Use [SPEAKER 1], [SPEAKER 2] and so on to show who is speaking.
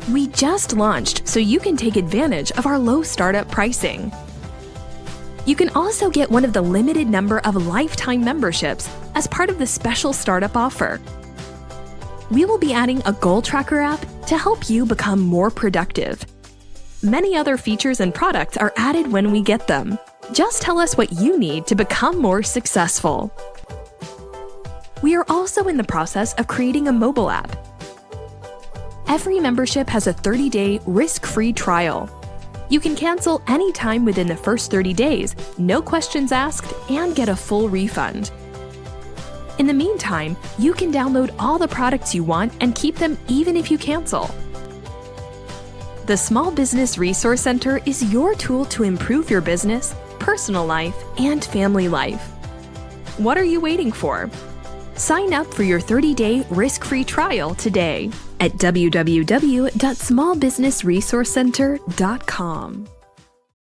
[SPEAKER 1] We just launched, so you can take advantage of our low startup pricing. You can also get one of the limited number of lifetime memberships as part of the special startup offer. We will be adding a goal tracker app to help you become more productive. Many other features and products are added when we get them. Just tell us what you need to become more successful. We are also in the process of creating a mobile app. Every membership has a 30-day risk-free trial. You can cancel anytime within the first 30 days, no questions asked, and get a full refund. In the meantime, you can download all the products you want and keep them even if you cancel. The Small Business Resource Center is your tool to improve your business, personal life, and family life. What are you waiting for? Sign up for your 30-day risk-free trial today at www.smallbusinessresourcecenter.com.